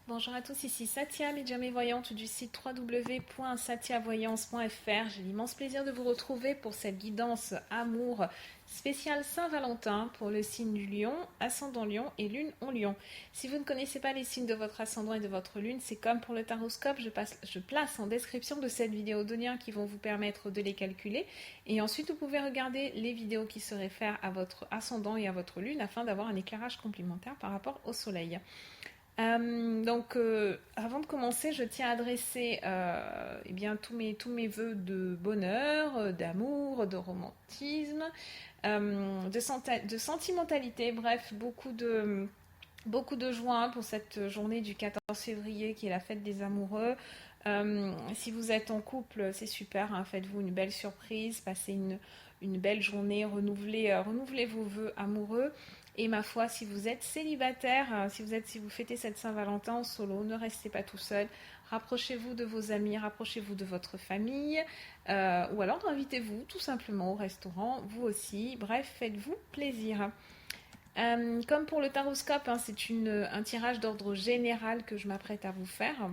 Bonjour à tous, ici Satia, médium et voyante du site www.satiavoyance.fr. J'ai l'immense plaisir de vous retrouver pour cette guidance amour spéciale Saint-Valentin pour le signe du lion, ascendant lion et lune en lion. Si vous ne connaissez pas les signes de votre ascendant et de votre lune, c'est comme pour le taroscope, je place en description de cette vidéo deux liens qui vont vous permettre de les calculer. Et ensuite, vous pouvez regarder les vidéos qui se réfèrent à votre ascendant et à votre lune afin d'avoir un éclairage complémentaire par rapport au soleil. Avant de commencer, je tiens à adresser tous mes vœux de bonheur, d'amour, de romantisme, de sentimentalité, bref, beaucoup de joie pour cette journée du 14 février qui est la fête des amoureux. Si vous êtes en couple, c'est super, hein, faites-vous une belle surprise, passez une belle journée, renouvelez vos vœux amoureux. Et ma foi, si vous êtes célibataire, si vous fêtez cette Saint-Valentin en solo, ne restez pas tout seul. Rapprochez-vous de vos amis, rapprochez-vous de votre famille, ou alors invitez-vous tout simplement au restaurant, vous aussi. Bref, faites-vous plaisir. Comme pour le taroscope, hein, c'est un tirage d'ordre général que je m'apprête à vous faire.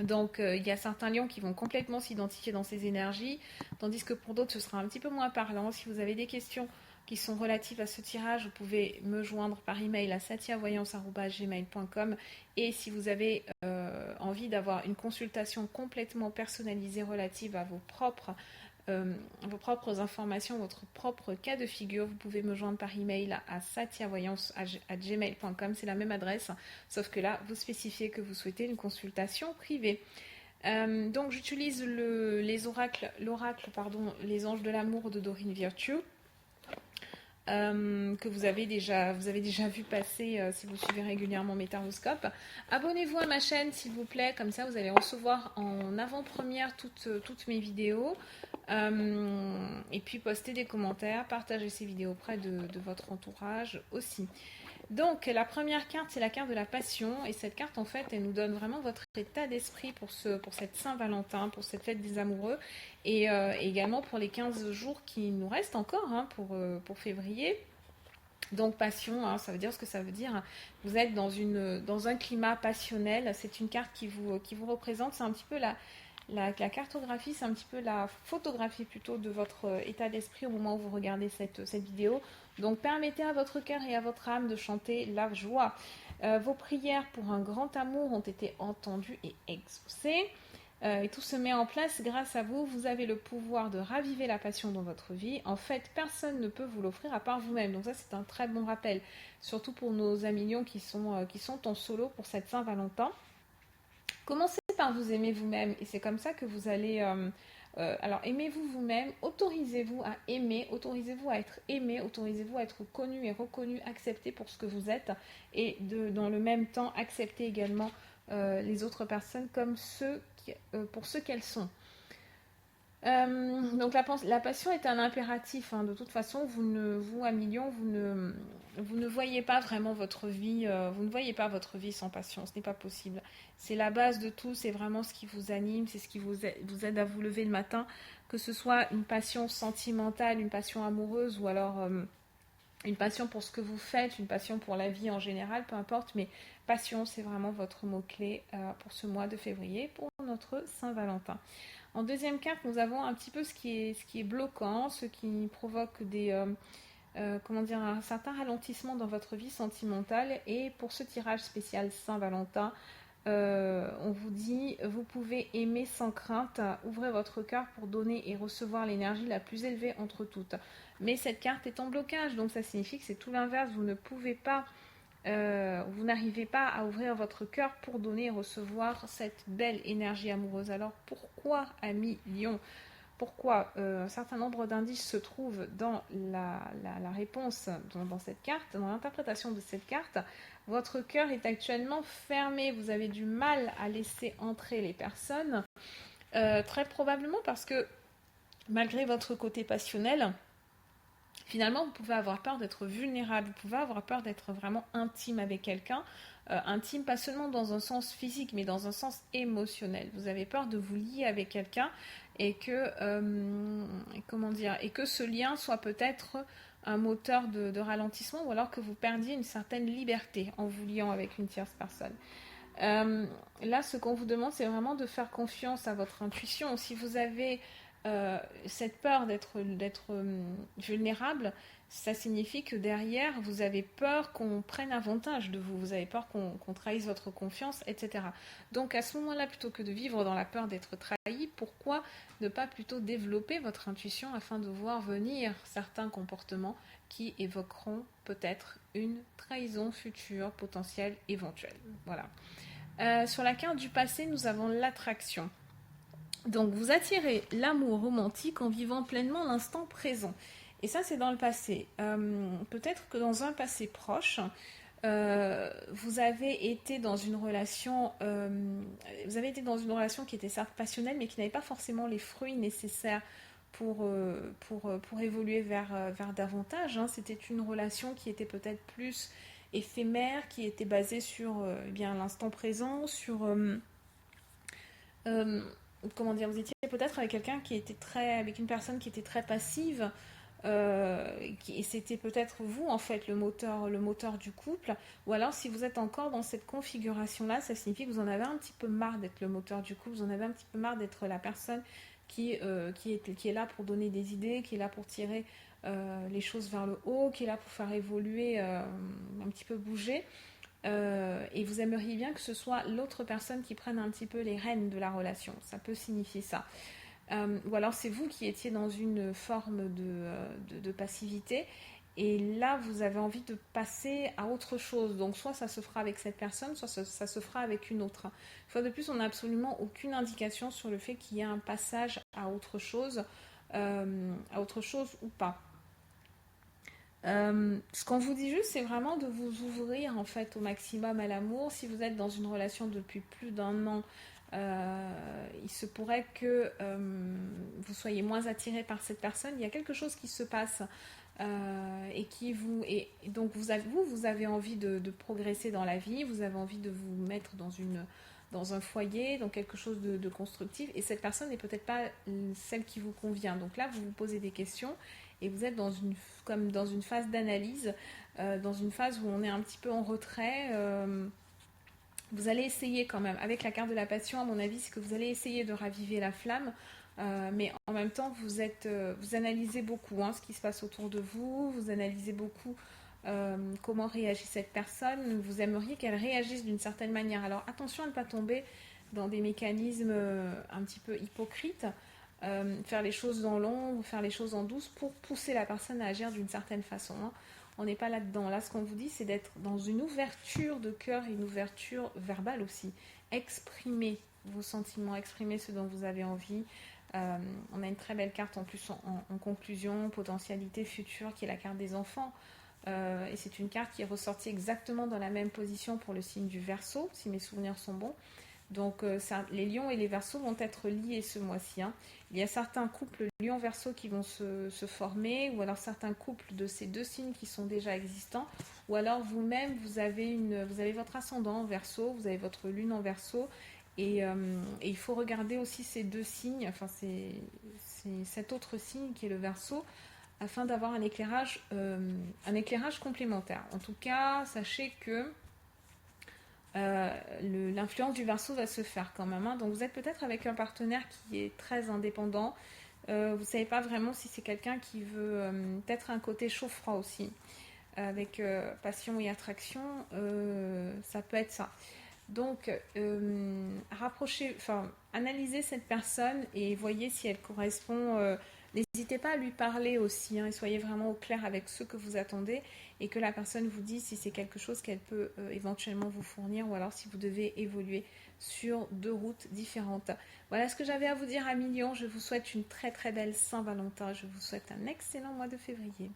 Donc, il y a certains lions qui vont complètement s'identifier dans ces énergies, tandis que pour d'autres, ce sera un petit peu moins parlant. Si vous avez des questions qui sont relatives à ce tirage, vous pouvez me joindre par email à satiavoyance@gmail.com. Et si vous avez envie d'avoir une consultation complètement personnalisée relative à vos propres informations, votre propre cas de figure, vous pouvez me joindre par email à satiavoyance@gmail.com. C'est la même adresse, sauf que là, vous spécifiez que vous souhaitez une consultation privée. Donc j'utilise les anges de l'amour de Dorine Virtue. Que vous avez déjà vu passer si vous suivez régulièrement mes taroscopes. Abonnez-vous à ma chaîne s'il vous plaît, comme ça vous allez recevoir en avant-première toutes mes vidéos. Et puis postez des commentaires, partagez ces vidéos auprès de votre entourage aussi. Donc la première carte, c'est la carte de la passion, et cette carte en fait elle nous donne vraiment votre état d'esprit pour cette Saint-Valentin, pour cette fête des amoureux, et également pour les 15 jours qui nous restent encore, hein, pour février. Donc passion, hein, ça veut dire ce que ça veut dire. Vous êtes dans un climat passionnel, c'est une carte qui vous représente, c'est un petit peu la cartographie, c'est un petit peu la photographie plutôt de votre état d'esprit au moment où vous regardez cette vidéo. Donc permettez à votre cœur et à votre âme de chanter la joie. Vos prières pour un grand amour ont été entendues et exaucées. Et tout se met en place grâce à vous. Vous avez le pouvoir de raviver la passion dans votre vie. En fait, personne ne peut vous l'offrir à part vous-même. Donc ça, c'est un très bon rappel. Surtout pour nos amis lions qui sont en solo pour cette Saint-Valentin. Commencez par vous aimer vous-même. Et c'est comme ça que vous allez... alors, aimez-vous vous-même, autorisez-vous à aimer, autorisez-vous à être aimé, autorisez-vous à être connu et reconnu, accepté pour ce que vous êtes, et dans le même temps, acceptez également les autres personnes comme pour ce qu'elles sont. Donc la passion est un impératif, hein. De toute façon, vous à Million, vous ne voyez pas vraiment votre vie, vous ne voyez pas votre vie sans passion, ce n'est pas possible. C'est la base de tout, c'est vraiment ce qui vous anime, c'est ce qui vous aide à vous lever le matin, que ce soit une passion sentimentale, une passion amoureuse, ou alors une passion pour ce que vous faites, une passion pour la vie en général, peu importe, mais passion, c'est vraiment votre mot-clé pour ce mois de février, pour notre Saint-Valentin. En deuxième carte, nous avons un petit peu ce qui est bloquant, ce qui provoque un certain ralentissement dans votre vie sentimentale. Et pour ce tirage spécial Saint-Valentin, on vous dit, vous pouvez aimer sans crainte, ouvrez votre cœur pour donner et recevoir l'énergie la plus élevée entre toutes. Mais cette carte est en blocage, donc ça signifie que c'est tout l'inverse, vous ne pouvez pas vous n'arrivez pas à ouvrir votre cœur pour donner et recevoir cette belle énergie amoureuse. Alors pourquoi, ami Lion, pourquoi un certain nombre d'indices se trouvent dans la réponse dans cette carte, dans l'interprétation de cette carte. Votre cœur est actuellement fermé, vous avez du mal à laisser entrer les personnes, très probablement parce que malgré votre côté passionnel, finalement, vous pouvez avoir peur d'être vulnérable, vous pouvez avoir peur d'être vraiment intime avec quelqu'un, intime pas seulement dans un sens physique, mais dans un sens émotionnel. Vous avez peur de vous lier avec quelqu'un et que, et que ce lien soit peut-être un moteur de ralentissement, ou alors que vous perdiez une certaine liberté en vous liant avec une tierce personne. Là, ce qu'on vous demande, c'est vraiment de faire confiance à votre intuition. Si vous avez cette peur d'être vulnérable, ça signifie que derrière, vous avez peur qu'on prenne avantage de vous, vous avez peur qu'on trahisse votre confiance, etc. Donc à ce moment-là, plutôt que de vivre dans la peur d'être trahi, pourquoi ne pas plutôt développer votre intuition afin de voir venir certains comportements qui évoqueront peut-être une trahison future, potentielle, éventuelle. Voilà. Sur la carte du passé, nous avons l'attraction. Donc vous attirez l'amour romantique en vivant pleinement l'instant présent. Et ça, c'est dans le passé. Peut-être que dans un passé proche, vous avez été dans une relation, qui était certes passionnelle, mais qui n'avait pas forcément les fruits nécessaires pour évoluer vers davantage. Hein. C'était une relation qui était peut-être plus éphémère, qui était basée sur eh bien l'instant présent, sur euh, comment dire, vous étiez peut-être avec avec une personne qui était très passive, et c'était peut-être vous en fait le moteur du couple, ou alors si vous êtes encore dans cette configuration-là, ça signifie que vous en avez un petit peu marre d'être le moteur du couple, vous en avez un petit peu marre d'être la personne qui est là pour donner des idées, qui est là pour tirer les choses vers le haut, qui est là pour faire évoluer, un petit peu bouger. Et vous aimeriez bien que ce soit l'autre personne qui prenne un petit peu les rênes de la relation. Ça peut signifier ça. Ou alors c'est vous qui étiez dans une forme de passivité et là vous avez envie de passer à autre chose. Donc soit ça se fera avec cette personne, soit ça se fera avec une autre. Une fois de plus, on n'a absolument aucune indication sur le fait qu'il y ait un passage à autre chose ou pas. Ce qu'on vous dit juste, c'est vraiment de vous ouvrir en fait au maximum à l'amour. Si vous êtes dans une relation depuis plus d'un an, il se pourrait que vous soyez moins attiré par cette personne. Il y a quelque chose qui se passe et donc vous avez envie de progresser dans la vie. Vous avez envie de vous mettre dans un foyer, dans quelque chose de constructif. Et cette personne n'est peut-être pas celle qui vous convient. Donc là, vous vous posez des questions et vous êtes comme dans une phase d'analyse, dans une phase où on est un petit peu en retrait. Vous allez essayer quand même, avec la carte de la passion, à mon avis, c'est que vous allez essayer de raviver la flamme, mais en même temps, vous analysez beaucoup ce qui se passe autour de vous, vous analysez beaucoup comment réagit cette personne, vous aimeriez qu'elle réagisse d'une certaine manière. Alors attention à ne pas tomber dans des mécanismes un petit peu hypocrites, faire les choses dans l'ombre, faire les choses en douce pour pousser la personne à agir d'une certaine façon. Hein. On n'est pas là-dedans. Là, ce qu'on vous dit, c'est d'être dans une ouverture de cœur et une ouverture verbale aussi. Exprimer vos sentiments, exprimer ce dont vous avez envie. On a une très belle carte en plus en conclusion, potentialité future, qui est la carte des enfants. Et c'est une carte qui est ressortie exactement dans la même position pour le signe du Verseau, si mes souvenirs sont bons. Donc les lions et les verseaux vont être liés ce mois-ci. Hein. Il y a certains couples lion-verseau qui vont se former, ou alors certains couples de ces deux signes qui sont déjà existants, ou alors vous-même, vous avez votre ascendant en verseau, vous avez votre lune en verseau, et il faut regarder aussi ces deux signes, enfin c'est cet autre signe qui est le verseau, afin d'avoir un éclairage complémentaire. En tout cas, sachez que l'influence du Verseau va se faire quand même. Hein. Donc vous êtes peut-être avec un partenaire qui est très indépendant. Vous ne savez pas vraiment si c'est quelqu'un qui veut peut-être un côté chaud-froid aussi. Avec passion et attraction, ça peut être ça. Donc, analysez cette personne et voyez si elle correspond. N'hésitez pas à lui parler aussi, et soyez vraiment au clair avec ce que vous attendez et que la personne vous dise si c'est quelque chose qu'elle peut éventuellement vous fournir ou alors si vous devez évoluer sur deux routes différentes. Voilà ce que j'avais à vous dire à Million. Je vous souhaite une très très belle Saint-Valentin. Je vous souhaite un excellent mois de février.